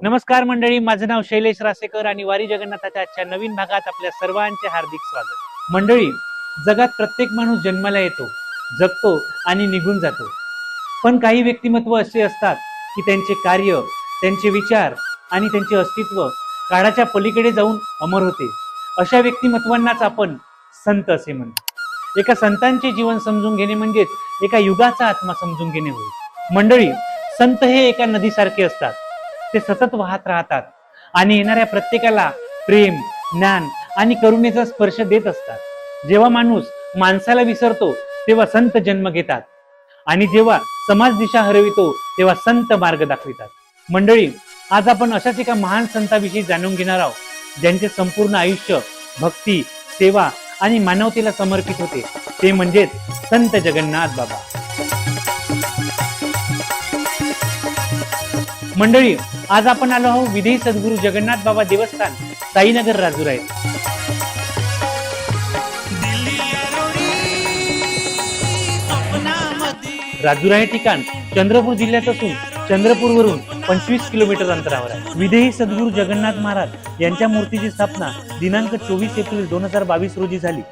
नमस्कार मंडळी, माझं नाव शैलेश रासेकर आणि वारी जगन्नाथाच्या आजच्या नवीन भागात आपल्या सर्वांचे हार्दिक स्वागत। मंडळी, जगात प्रत्येक माणूस जन्माला येतो, जगतो आणि निघून जातो, पण काही व्यक्तिमत्व असे असतात की त्यांचे कार्य, त्यांचे विचार आणि त्यांचे अस्तित्व काळाच्या पलीकडे जाऊन अमर होते। अशा व्यक्तिमत्वांनाच आपण संत असे म्हणतो। एका संतांचे जीवन समजून घेणे म्हणजेच एका युगाचा आत्मा समजून घेणे होय। मंडळी, संत हे एका नदीसारखे असतात। ते सतत वाहत राहतात आणि येणाऱ्या प्रत्येकाला प्रेम, ज्ञान आणि करुणेचा स्पर्श देत असतात। जेव्हा माणूस माणसाला विसरतो तेव्हा संत जन्म घेतात आणि जेव्हा समाज दिशा हरवितो तेव्हा संत मार्ग दाखवितात। मंडळी, आज आपण अशाच एका महान संताविषयी जाणून घेणार आहोत ज्यांचे संपूर्ण आयुष्य भक्ती, सेवा आणि मानवतेला समर्पित होते। ते म्हणजेच संत जगन्नाथ बाबा। मंडळी, आज आपण आलो आहोत विधेय सद्गुरू जगन्नाथ बाबा देवस्थान, साईनगर, राजुरा येथे। राजुरा हे ठिकाण चंद्रपूर जिल्ह्यात असून चंद्रपूरवरून 25 किलोमीटर अंतरावर आहे। विधेय सद्गुरू जगन्नाथ महाराज यांच्या मूर्तीची स्थापना दिनांक 24 एप्रिल 2022 रोजी झाली।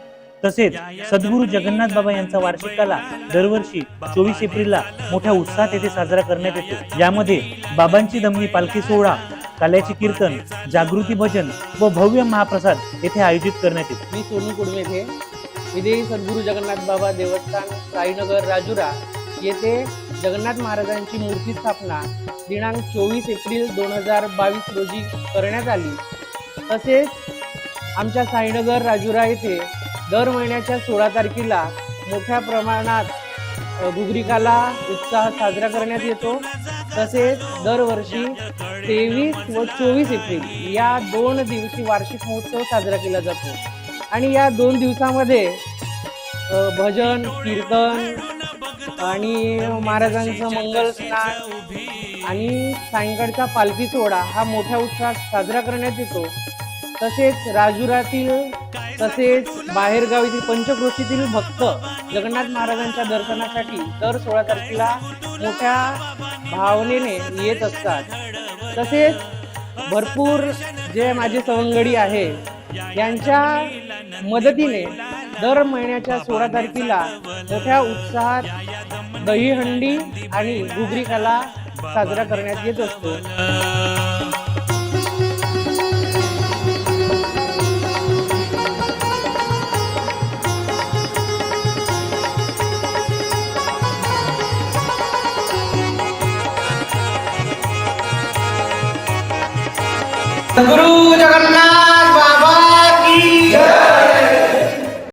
तसेच सद्गुरू जगन्नाथ बाबा यांचा वार्षिक काला दरवर्षी 24 एप्रिलला मोठ्या उत्साहात येथे साजरा करण्यात येतो। यामध्ये बाबांची दमनी पालखी सोहळा, काल्याचे कीर्तन, जागृती भजन व भव्य महाप्रसाद येथे आयोजित करण्यात येतो। मी सोनू कुडमे येथे विधेय सद्गुरू जगन्नाथ बाबा देवस्थान, साईनगर, राजुरा येथे जगन्नाथ महाराजांची मूर्ती स्थापना दिनांक 24 एप्रिल 2022 रोजी करण्यात आली। तसेच आमच्या साईनगर, राजुरा येथे दर महिन्याच्या 16 तारखेला मोठ्या प्रमाणात घुगरीकाला उत्साह साजरा करण्यात येतो। तसेच दरवर्षी 23 व 24 एप्रिल या 2 दिवशी वार्षिक महोत्सव साजरा केला जातो आणि या 2 दिवसामध्ये भजन, कीर्तन आणि महाराजांचं मंगल स्नान आणि सायंकाळचा पालखी सोहळा हा मोठ्या उत्साहात साजरा करण्यात येतो। तसेच राजुरातील तसेच बाहेरगावीतील पंचक्रोशीतील भक्त जगन्नाथ महाराजांच्या दर्शनासाठी दर 16 तारखेला मोठ्या भावनेने येत असतात। तसेच भरपूर जे माझे सवंगडी आहे यांच्या मदतीने दर महिन्याच्या 16 तारखेला मोठ्या उत्साहात दहीहंडी आणि घुगरीकाला साजरा करण्यात येत असतो। गुरु जगन्नाथ